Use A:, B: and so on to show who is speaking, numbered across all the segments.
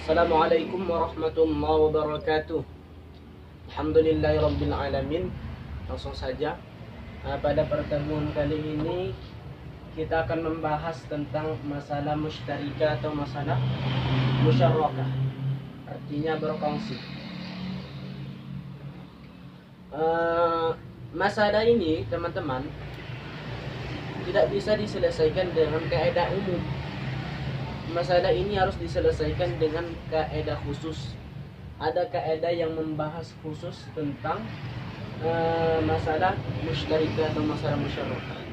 A: Assalamualaikum warahmatullahi wabarakatuh. Alhamdulillahirabbil alamin. Langsung saja. Pada pertemuan kali ini kita akan membahas tentang masalah musytarika atau masalah musyarakah. Artinya berkongsi. Masalah ini, teman-teman, tidak bisa diselesaikan dengan kaidah umum. Masalah ini harus diselesaikan dengan kaidah khusus. Ada kaidah yang membahas khusus tentang masalah musytarika atau masalah musyarakah.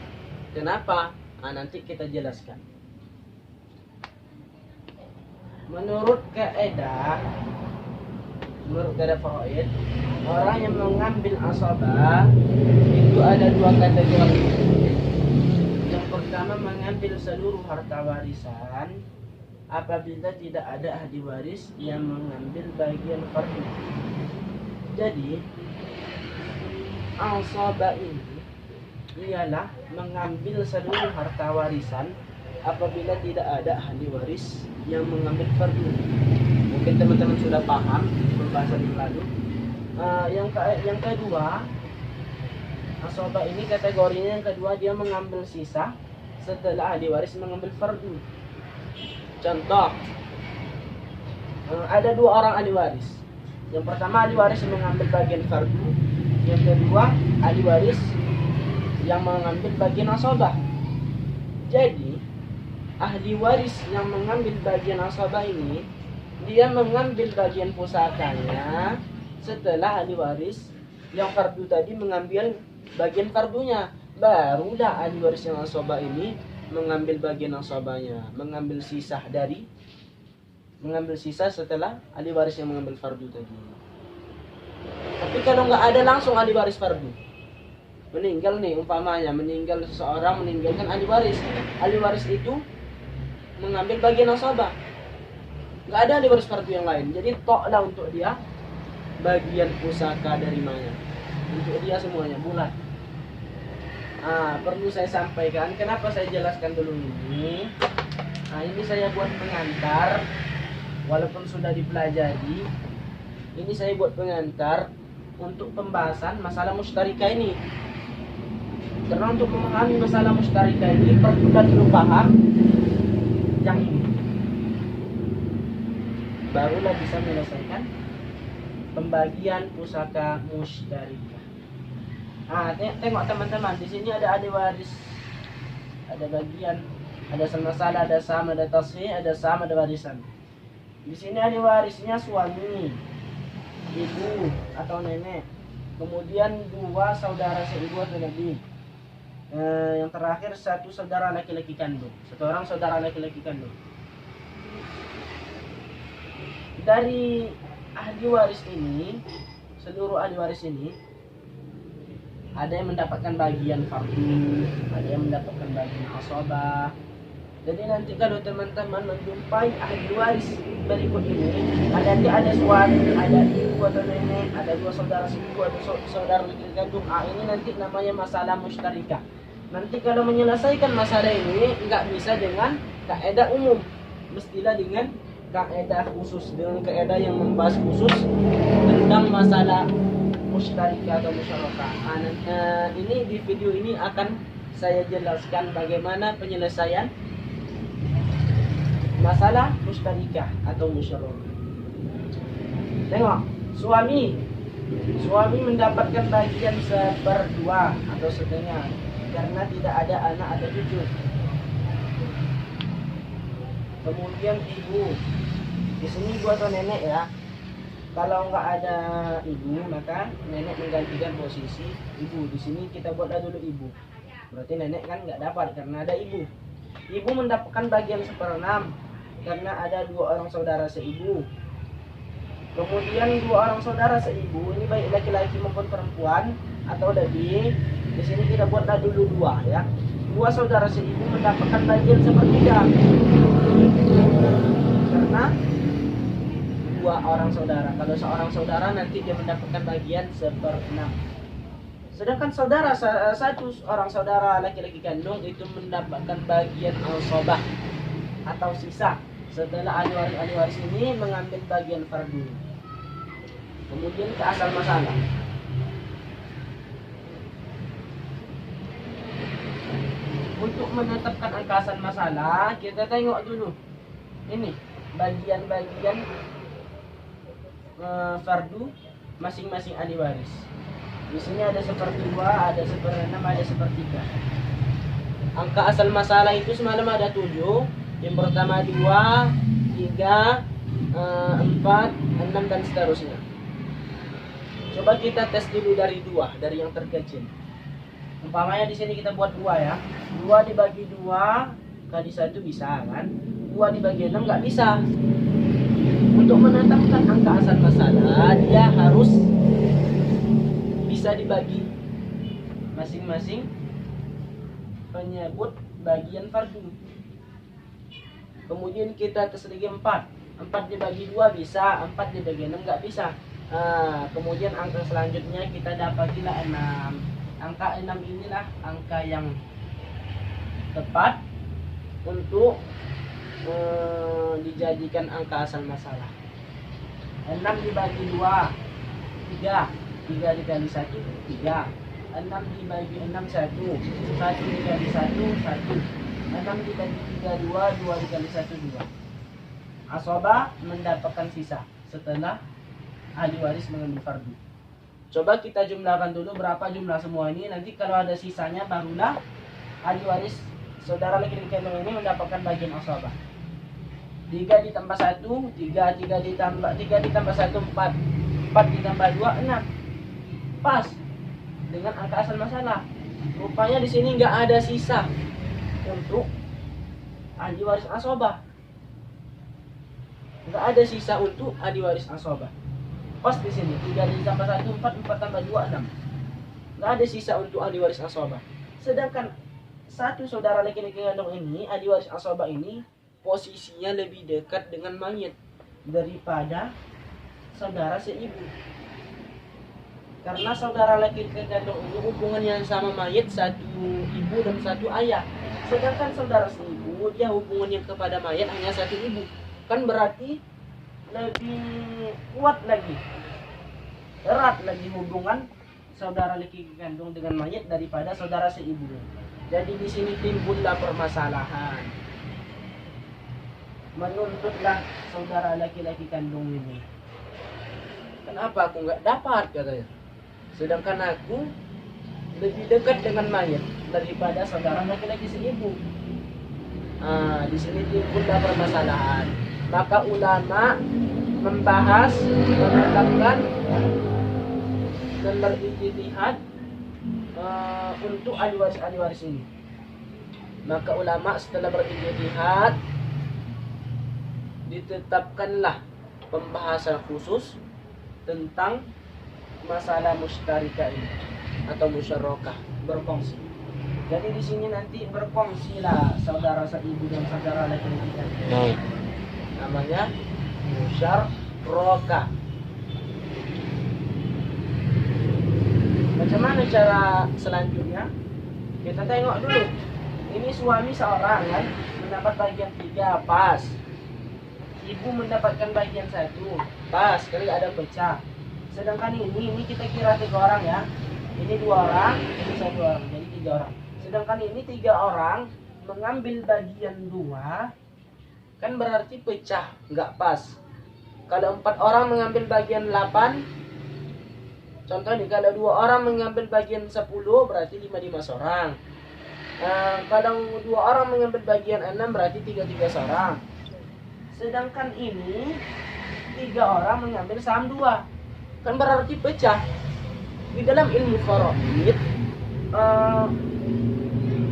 A: Kenapa? Nanti kita jelaskan. Menurut kaidah faraid, orang yang mengambil asabah itu ada dua kategori. Yang pertama, mengambil seluruh harta warisan apabila tidak ada ahli waris yang mengambil bagian fardu. Jadi asabah ini ialah mengambil seluruh harta warisan apabila tidak ada ahli waris yang mengambil fardu. Mungkin teman-teman sudah paham pembahasan yang lalu. Yang kedua, asabah ini kategorinya yang kedua, dia mengambil sisa setelah ahli waris mengambil fardu. Contoh, ada dua orang ahli waris. Yang pertama, ahli waris yang mengambil bagian fardu. Yang kedua, ahli waris yang mengambil bagian asabah. Jadi ahli waris yang mengambil bagian asabah ini, dia mengambil bagian pusakanya setelah ahli waris yang fardu tadi mengambil bagian fardunya. Barulah ahli waris yang asabah ini mengambil bagian asabahnya, mengambil sisa setelah ahli waris yang mengambil fardu tadi. Tapi kalau nggak ada langsung ahli waris fardu, meninggal nih, umpamanya meninggal seseorang, meninggalkan ahli waris itu mengambil bagian asabah, nggak ada ahli waris fardu yang lain, jadi toklah untuk dia bagian pusaka dari mana, untuk dia semuanya bulat. Perlu saya sampaikan, kenapa saya jelaskan dulu ini. Ini saya buat pengantar, walaupun sudah dipelajari. Ini saya buat pengantar untuk pembahasan masalah musytarika ini. Karena untuk memahami masalah musytarika ini perlu dulu paham yang ini, barulah bisa menyelesaikan pembagian pusaka musytarika. Tengok teman-teman, di sini ada ahli waris, ada bagian, ada masalah, ada sama, ada tasfih, ada sama, ada warisan. Di sini ahli warisnya suami, ibu atau nenek, kemudian dua saudara seibu atau lebih. Yang terakhir satu saudara laki-laki kandung, satu orang saudara laki-laki kandung. Dari ahli waris ini, seluruh ahli waris ini, ada yang mendapatkan bagian fardu, ada yang mendapatkan bagian asabah. Jadi nanti kalau teman-teman menjumpai ahli waris berikut ini, ada suami, ada ibu atau nenek, ada dua saudara seibu atau saudara laki-laki kandung. Ini nanti namanya masalah musytarika. Nanti kalau menyelesaikan masalah ini nggak bisa dengan kaidah umum, mestilah dengan kaidah khusus, dengan kaidah yang membahas khusus tentang masalah musytarika atau musyarakah. Ini di video ini akan saya jelaskan bagaimana penyelesaian masalah musytarika atau musyarakah. Tengok, suami mendapatkan bagian seperdua atau setengah karena tidak ada anak atau cucu. Kemudian ibu, di sini ibu atau nenek ya. Kalau nggak ada ibu, maka nenek menggantikan posisi ibu. Di sini kita buatlah dulu ibu. Berarti nenek kan nggak dapat karena ada ibu. Ibu mendapatkan bagian 1/6 karena ada dua orang saudara seibu. Kemudian dua orang saudara seibu ini baik laki-laki maupun perempuan atau lebih. Di sini kita buatlah dulu dua ya. Dua saudara seibu mendapatkan bagian 1/3 karena dua orang saudara. Kalau seorang saudara nanti dia mendapatkan bagian 1/6. Sedangkan satu orang saudara laki-laki kandung itu mendapatkan bagian asabah atau sisa setelah ahli waris ini mengambil bagian fardu. Kemudian ke asal masalah. Untuk menetapkan angka asal masalah, kita tengok dulu ini bagian-bagian fardu masing-masing ahli waris. Di sini ada 1/2, ada 1/6, ada 1/3. Angka asal masalah itu semalam ada 7. Yang pertama 2, 3, 4, 6 dan seterusnya. Coba kita tes dulu dari 2, dari yang terkecil. Umpamanya di sini kita buat 2 ya. 2 dibagi 2 kali 1 bisa kan? 2 dibagi 6 nggak bisa. Untuk menetapkan angka asal masalah, dia harus bisa dibagi masing-masing penyebut bagian fardu. Kemudian kita tes lagi 4. 4 dibagi 2 bisa, 4 dibagi 6 nggak bisa. Kemudian angka selanjutnya kita dapatilah 6. Angka 6 inilah angka yang tepat untuk dijadikan angka asal masalah. 6 dibagi 2 3, 3 dikali 1 3. 6 dibagi 6 1, 1 dikali 1 1. 6 dibagi 3 2, 2 dikali 1 2. Asobah mendapatkan sisa setelah ahli waris mengambil fardu. Coba kita jumlahkan dulu berapa jumlah semua ini. Nanti kalau ada sisanya barulah ahli waris saudara laki-laki kandung ini mendapatkan bagian asobah. 3 ditambah 1 3, 3 ditambah 1 4, 4 ditambah 2 6. Pas dengan angka asal masalah. Rupanya di sini nggak ada sisa untuk ahli waris asobah. Nggak ada sisa untuk ahli waris asobah. Pas di sini 3 ditambah 1 4, 4 tambah 2 6. Nggak ada sisa untuk ahli waris asobah. Sedangkan satu saudara laki-laki kandung ini, ahli waris asobah ini posisinya lebih dekat dengan mayit daripada saudara seibu. Karena saudara laki-laki kandung ini hubungannya sama mayit satu ibu dan satu ayah. Sedangkan saudara seibu dia hubungannya kepada mayat hanya satu ibu. Kan berarti lebih kuat lagi, erat lagi hubungan saudara laki-laki kandung dengan mayat daripada saudara seibu. Jadi di sini timbullah permasalahan. Menuntutlah saudara laki-laki kandung ini. Kenapa aku nggak dapat katanya? Sedangkan aku lebih dekat dengan mayat daripada saudara laki-laki seibu. Di sini timbullah permasalahan. Maka ulama membahas, menetapkan dan berijtihad untuk ahli waris ini. Maka ulama setelah berijtihad ditetapkanlah pembahasan khusus tentang masalah mustarika ini atau musyarakah, berkongsi. Jadi di sini nanti berkongsilah saudara seibu dan saudara laki-laki kandung. Namanya musyarakah. Macam mana cara selanjutnya? Kita tengok dulu. Ini suami seorang kan mendapat bagian 3 pas. Ibu mendapatkan bagian 1 pas, kali ada pecah. Sedangkan ini kita kira 3 orang ya. Ini 2 orang, ini 1 orang, jadi 3 orang. Sedangkan ini 3 orang mengambil bagian 2, kan berarti pecah, nggak pas. Kalau 4 orang mengambil bagian 8, contoh nih, kalau 2 orang mengambil bagian 10, berarti 5 seorang. Kalau 2 orang mengambil bagian 6, berarti 3 seorang. Sedangkan ini 3 orang mengambil saham 2, kan berarti pecah. Di dalam ilmu faraid,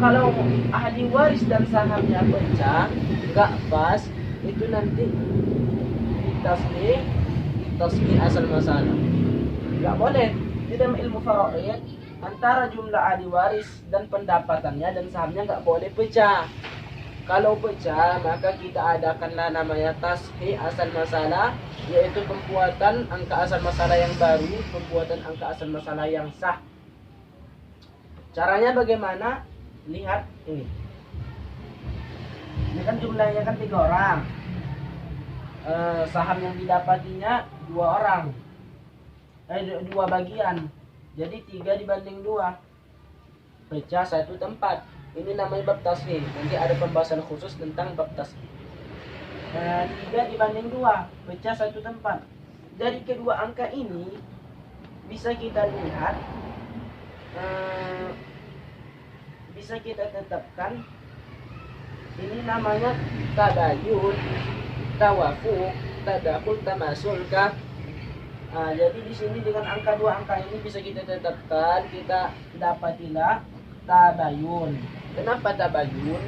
A: kalau ahli waris dan sahamnya pecah, nggak pas, itu nanti ditasbih asal masalah. Nggak boleh. Di dalam ilmu faraid, antara jumlah ahli waris dan pendapatannya dan sahamnya nggak boleh pecah. Kalau pecah, maka kita adakanlah namanya tasbih asal masalah, yaitu pembuatan angka asal masalah yang baru, pembuatan angka asal masalah yang sah. Caranya bagaimana? Lihat ini. Ini kan jumlahnya kan 3 orang. saham yang didapatinya 2 orang, dua bagian, jadi 3 dibanding 2, pecah 1 tempat. Ini namanya bab tashih. Nanti ada pembahasan khusus tentang bab tashih. 3 dibanding 2, pecah 1 tempat. Dari kedua angka ini bisa kita lihat, bisa kita tetapkan ini namanya tabayun, tawafuq, tadakul, tamasul kah. Jadi di sini dengan angka 2 angka ini bisa kita tetapkan, kita dapatilah tabayun. Kenapa tabayun?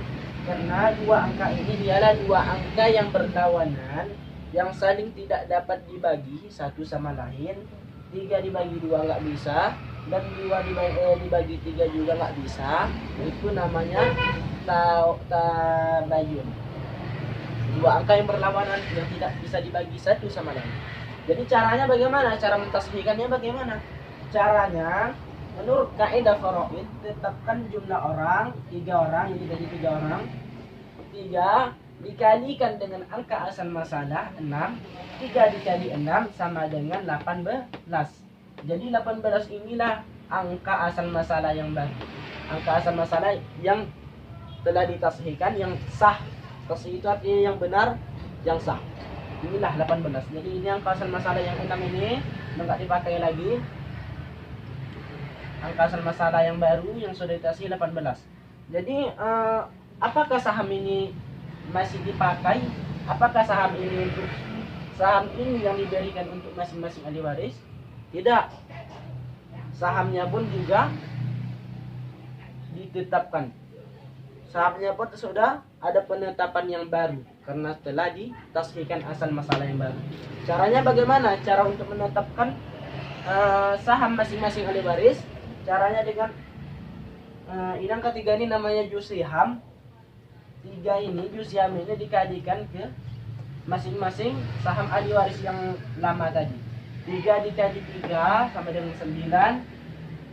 A: Karena 2 angka ini dialah 2 angka yang berkawanan, yang saling tidak dapat dibagi satu sama lain. 3 dibagi 2 nggak bisa, dan 2 dibagi 3 juga nggak bisa. Itu namanya tabayun. 2 angka yang berlawanan yang tidak bisa dibagi satu sama lain. Jadi caranya bagaimana? Cara mentashihkannya bagaimana? Caranya menurut kaidah faraid, tetapkan jumlah orang 3 orang, jadi dari 3 orang. 3 dikalikan dengan angka asal masalah 6. 3 dikali 6 sama dengan 18. Jadi 18 inilah angka asal masalah yang baru. Angka asal masalah yang telah ditashihkan, yang sah. Tashih itu artinya yang benar, yang sah. Inilah 18. Jadi ini angka asal masalah yang 6 ini enggak dipakai lagi. Angka asal masalah yang baru yang sudah ditashih 18. Jadi apakah saham ini masih dipakai? Apakah saham ini yang diberikan untuk masing-masing ahli waris? Tidak. Sahamnya pun juga ditetapkan. Sahamnya pun sudah ada penetapan yang baru karena telah ditashihkan asal masalah yang baru. Caranya bagaimana? Cara untuk menetapkan saham masing-masing ahli waris, caranya dengan ini angka 3 ini namanya juz siham. 3 ini juz siham ini dikalikan ke masing-masing saham ahli waris yang lama tadi. 3 dikali 3 sama dengan 9.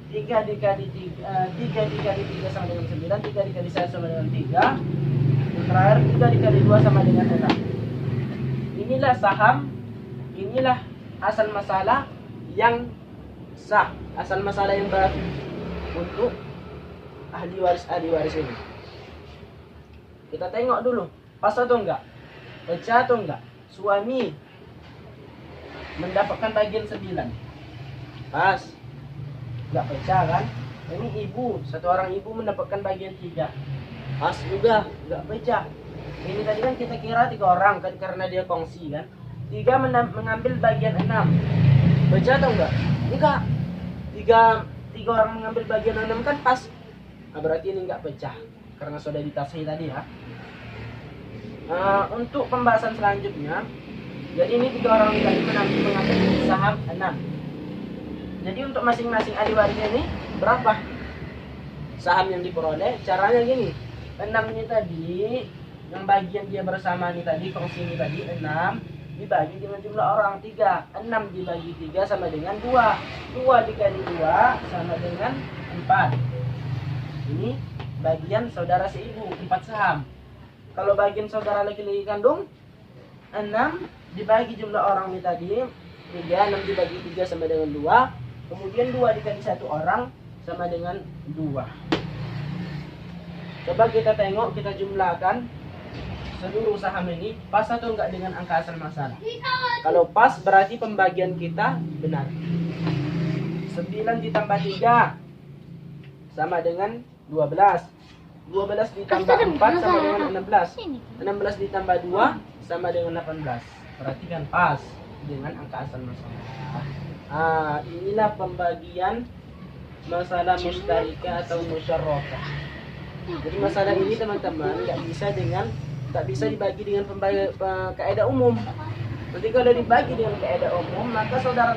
A: 3 dikali 3 sama dengan 9. 3 dikali 1 sama dengan 3. Yang terakhir 3 dikali 2 sama dengan 6. Inilah saham, inilah asal masalah yang sah, asal masalah yang baru untuk ahli waris ini. Kita tengok dulu, pas atau enggak, pecah atau enggak. Suami mendapatkan bagian 9, pas, enggak pecah kan. Ini ibu, satu orang ibu mendapatkan bagian 3, pas juga, enggak pecah. Ini tadi kan kita kira 3 orang kan, karena dia kongsi kan. 3 mengambil bagian 6, pecah atau enggak? Enggak. 3 orang mengambil bagian 6 kan pas. Berarti ini enggak pecah karena sudah ditashih tadi ya. Untuk pembahasan selanjutnya, jadi ini 3 orang tadi mengambil saham 6. Jadi untuk masing-masing ahli waris ini berapa saham yang diperoleh? Caranya gini, 6 ini tadi, yang bagian dia bersama ini tadi, kongsi ini tadi 6 dibagi dengan jumlah orang 3. 6 dibagi 3 sama dengan 2. 2 dikali 2 sama dengan 4. Ini bagian saudara seibu, 4 saham. Kalau bagian saudara laki-laki kandung 6 dibagi jumlah orang ini tadi 3. 6 dibagi 3 sama dengan 2. Kemudian 2 dikali 1 orang sama dengan 2. Coba kita tengok, kita jumlahkan seluruh saham ini pas atau enggak dengan angka asal masalah. Kalau pas berarti pembagian kita benar. 9 ditambah 3 sama dengan 12. 12 ditambah 4 sama dengan 16. 16 ditambah 2 sama dengan 18. Berarti kan pas dengan angka asal masalah. Inilah pembagian masalah mustarika atau musyarrakah. Jadi masalah ini teman-teman tak bisa dibagi dengan kaidah umum. Nanti kalau dibagi dengan kaidah umum, maka saudara